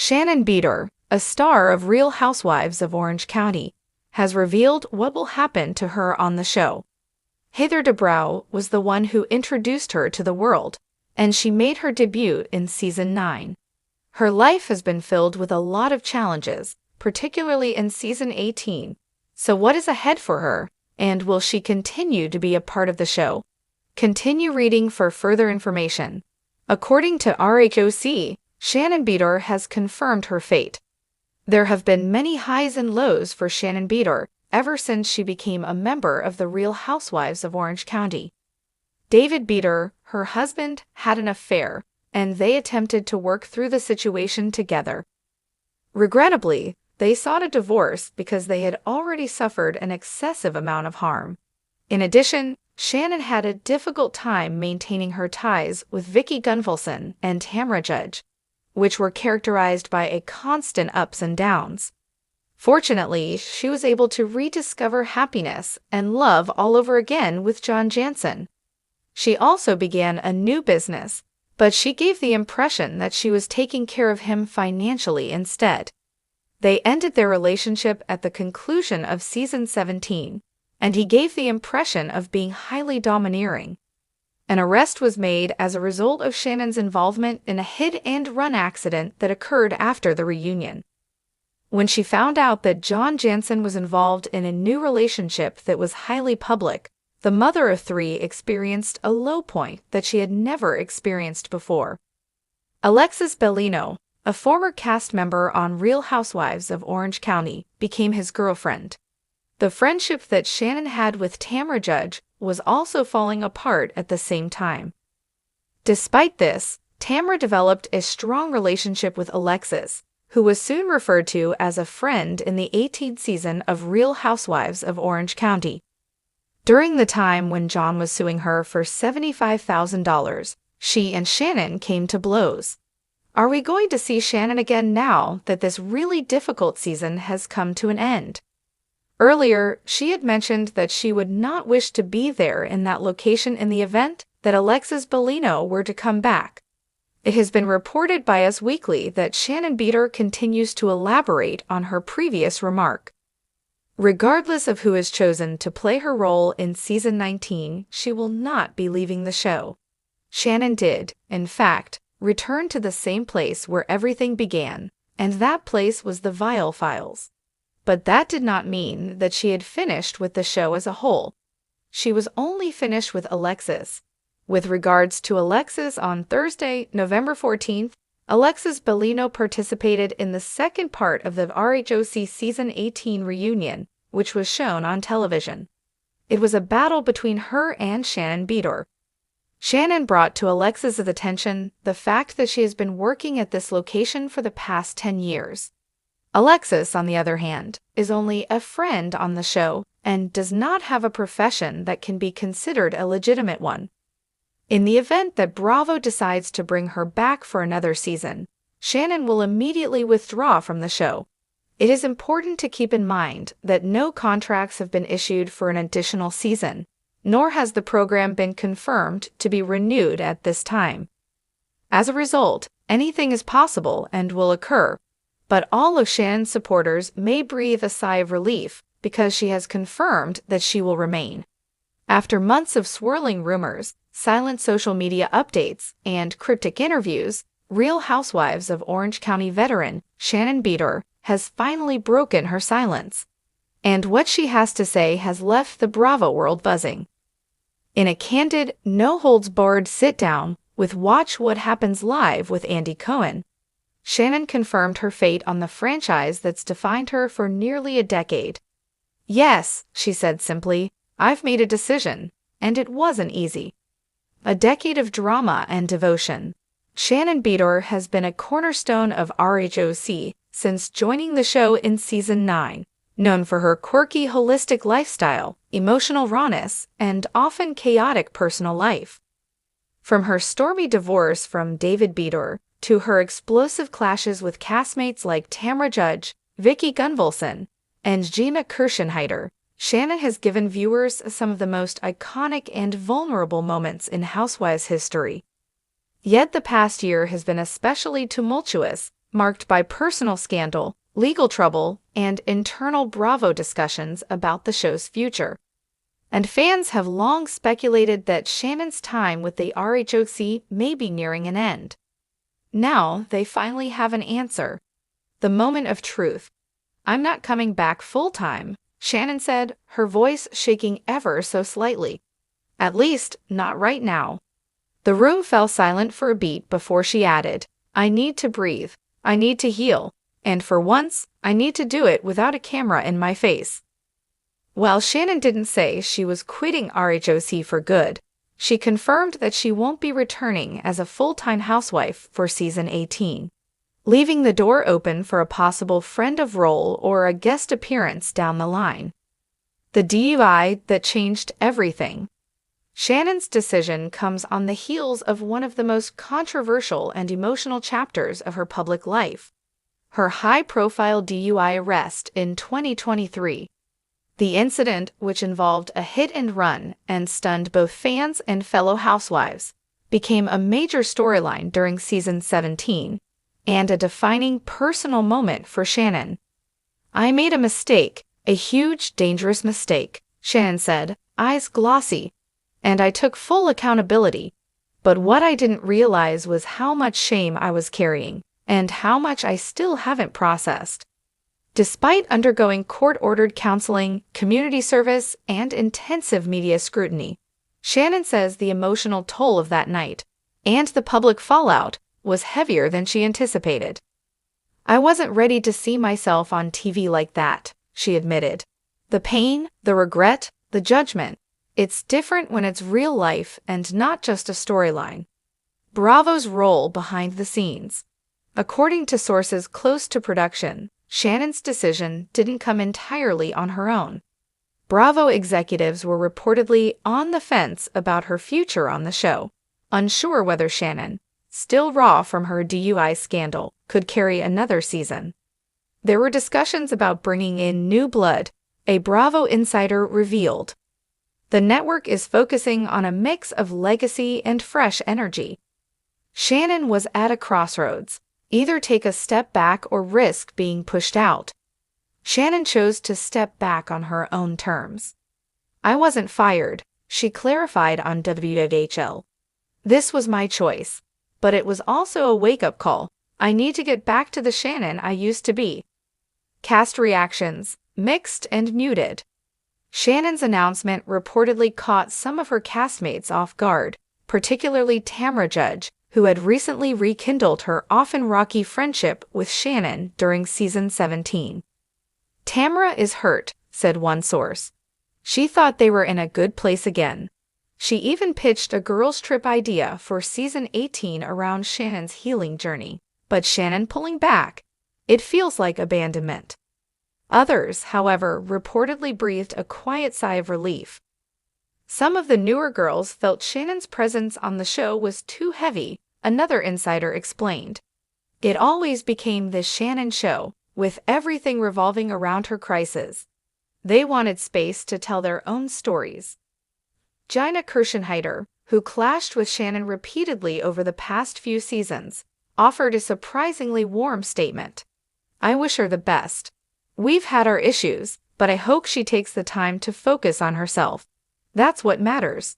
Shannon Beador, a star of Real Housewives of Orange County, has revealed what will happen to her on the show. Heather Dubrow was the one who introduced her to the world, and she made her debut in Season 9. Her life has been filled with a lot of challenges, particularly in Season 18. So what is ahead for her, and will she continue to be a part of the show? Continue reading for further information. According to RHOC, Shannon Beador has confirmed her fate. There have been many highs and lows for Shannon Beador ever since she became a member of the Real Housewives of Orange County. David Beador, her husband, had an affair, and they attempted to work through the situation together. Regrettably, they sought a divorce because they had already suffered an excessive amount of harm. In addition, Shannon had a difficult time maintaining her ties with Vicki Gunvalson and Tamra Judge, which were characterized by a constant ups and downs. Fortunately, she was able to rediscover happiness and love all over again with John Jansen. She also began a new business, but she gave the impression that she was taking care of him financially instead. They ended their relationship at the conclusion of Season 17, and he gave the impression of being highly domineering. An arrest was made as a result of Shannon's involvement in a hit-and-run accident that occurred after the reunion. When she found out that John Jansen was involved in a new relationship that was highly public, the mother of three experienced a low point that she had never experienced before. Alexis Bellino, a former cast member on Real Housewives of Orange County, became his girlfriend. The friendship that Shannon had with Tamra Judge was also falling apart at the same time. Despite this, Tamra developed a strong relationship with Alexis, who was soon referred to as a friend in the 18th season of Real Housewives of Orange County. During the time when John was suing her for $75,000, she and Shannon came to blows. Are we going to see Shannon again now that this really difficult season has come to an end? Earlier, she had mentioned that she would not wish to be there in that location in the event that Alexis Bellino were to come back. It has been reported by Us Weekly that Shannon Beador continues to elaborate on her previous remark. Regardless of who is chosen to play her role in Season 19, she will not be leaving the show. Shannon did, in fact, return to the same place where everything began, and that place was the Viall Files. But that did not mean that she had finished with the show as a whole. She was only finished with Alexis. With regards to Alexis, on Thursday, November 14th, Alexis Bellino participated in the second part of the RHOC Season 18 reunion, which was shown on television. It was a battle between her and Shannon Beador. Shannon brought to Alexis's attention the fact that she has been working at this location for the past 10 years. Alexis, on the other hand, is only a friend on the show and does not have a profession that can be considered a legitimate one. In the event that Bravo decides to bring her back for another season, Shannon will immediately withdraw from the show. It is important to keep in mind that no contracts have been issued for an additional season, nor has the program been confirmed to be renewed at this time. As a result, anything is possible and will occur, but all of Shannon's supporters may breathe a sigh of relief because she has confirmed that she will remain. After months of swirling rumors, silent social media updates, and cryptic interviews, Real Housewives of Orange County veteran Shannon Beador has finally broken her silence. And what she has to say has left the Bravo world buzzing. In a candid, no-holds-barred sit-down with Watch What Happens Live with Andy Cohen, Shannon confirmed her fate on the franchise that's defined her for nearly a decade. "Yes," she said simply, "I've made a decision, and it wasn't easy." A decade of drama and devotion. Shannon Beador has been a cornerstone of RHOC since joining the show in Season 9, known for her quirky, holistic lifestyle, emotional rawness, and often chaotic personal life. From her stormy divorce from David Beador to her explosive clashes with castmates like Tamra Judge, Vicki Gunvalson, and Gina Kirschenheiter, Shannon has given viewers some of the most iconic and vulnerable moments in Housewives history. Yet the past year has been especially tumultuous, marked by personal scandal, legal trouble, and internal Bravo discussions about the show's future. And fans have long speculated that Shannon's time with the RHOC may be nearing an end. Now they finally have an answer. The moment of truth. "I'm not coming back full-time," Shannon said, her voice shaking ever so slightly. "At least, not right now." The room fell silent for a beat before she added, "I need to breathe. I need to heal. And for once, I need to do it without a camera in my face." While Shannon didn't say she was quitting RHOC for good, she confirmed that she won't be returning as a full-time housewife for season 18, leaving the door open for a possible friend of role or a guest appearance down the line. The DUI that changed everything. Shannon's decision comes on the heels of one of the most controversial and emotional chapters of her public life, her high-profile DUI arrest in 2023. The incident, which involved a hit-and-run and stunned both fans and fellow housewives, became a major storyline during season 17 and a defining personal moment for Shannon. "I made a mistake, a huge, dangerous mistake," Shannon said, eyes glossy, "and I took full accountability. But what I didn't realize was how much shame I was carrying and how much I still haven't processed." Despite undergoing court-ordered counseling, community service, and intensive media scrutiny, Shannon says the emotional toll of that night and the public fallout was heavier than she anticipated. "I wasn't ready to see myself on TV like that," she admitted. "The pain, the regret, the judgment. It's different when it's real life and not just a storyline." Bravo's role behind the scenes. According to sources close to production, Shannon's decision didn't come entirely on her own. Bravo executives were reportedly on the fence about her future on the show, unsure whether Shannon, still raw from her DUI scandal, could carry another season. There were discussions about bringing in new blood, a Bravo insider revealed. The network is focusing on a mix of legacy and fresh energy. Shannon was at a crossroads. Either take a step back or risk being pushed out. Shannon chose to step back on her own terms. "I wasn't fired," she clarified on WHL. "This was my choice. But it was also a wake-up call. I need to get back to the Shannon I used to be." Cast reactions, mixed and muted. Shannon's announcement reportedly caught some of her castmates off guard, particularly Tamra Judge, who had recently rekindled her often rocky friendship with Shannon during season 17. "Tamra is hurt," said one source. "She thought they were in a good place again." She even pitched a girls' trip idea for season 18 around Shannon's healing journey, but Shannon pulling back. "It feels like abandonment." Others, however, reportedly breathed a quiet sigh of relief. Some of the newer girls felt Shannon's presence on the show was too heavy, another insider explained. "It always became the Shannon show, with everything revolving around her crisis. They wanted space to tell their own stories." Gina Kirschenheiter, who clashed with Shannon repeatedly over the past few seasons, offered a surprisingly warm statement. "I wish her the best. We've had our issues, but I hope she takes the time to focus on herself. That's what matters."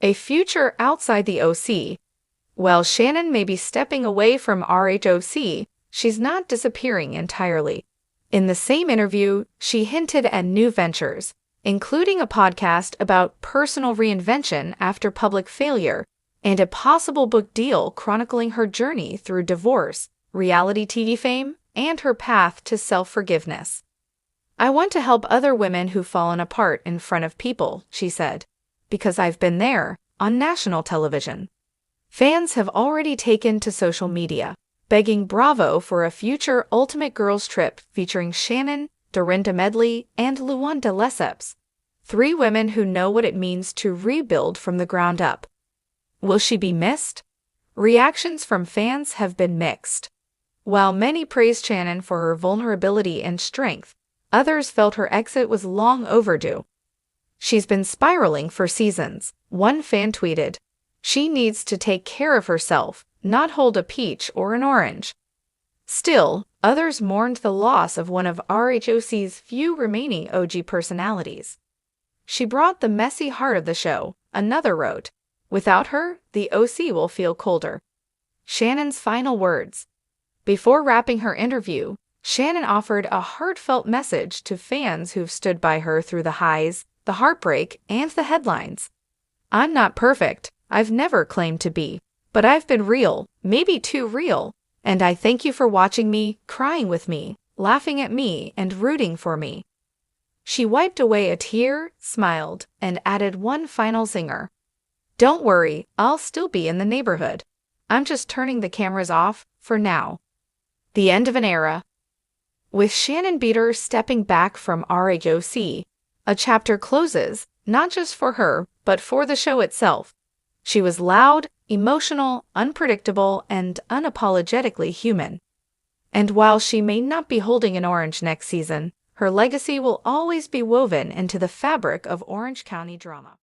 A future outside the OC. While Shannon may be stepping away from RHOC, she's not disappearing entirely. In the same interview, she hinted at new ventures, including a podcast about personal reinvention after public failure and a possible book deal chronicling her journey through divorce, reality TV fame, and her path to self-forgiveness. "I want to help other women who've fallen apart in front of people," she said, "because I've been there, on national television." Fans have already taken to social media, begging Bravo for a future Ultimate Girls Trip featuring Shannon, Dorinda Medley, and Luanda Lesseps, 3 women who know what it means to rebuild from the ground up. Will she be missed? Reactions from fans have been mixed. While many praised Shannon for her vulnerability and strength, others felt her exit was long overdue. "She's been spiraling for seasons," one fan tweeted. "She needs to take care of herself, not hold a peach or an orange." Still, others mourned the loss of one of RHOC's few remaining OG personalities. She brought the messy heart of the show, another wrote. Without her, the OC will feel colder. Shannon's final words. Before wrapping her interview, Shannon offered a heartfelt message to fans who've stood by her through the highs, the heartbreak, and the headlines. I'm not perfect, I've never claimed to be, but I've been real, maybe too real, and I thank you for watching me, crying with me, laughing at me, and rooting for me. She wiped away a tear, smiled, and added one final zinger. Don't worry, I'll still be in the neighborhood. I'm just turning the cameras off, for now. The end of an era. With Shannon Beador stepping back from RHOC, a chapter closes, not just for her, but for the show itself. She was loud, emotional, unpredictable, and unapologetically human. And while she may not be holding an orange next season, her legacy will always be woven into the fabric of Orange County drama.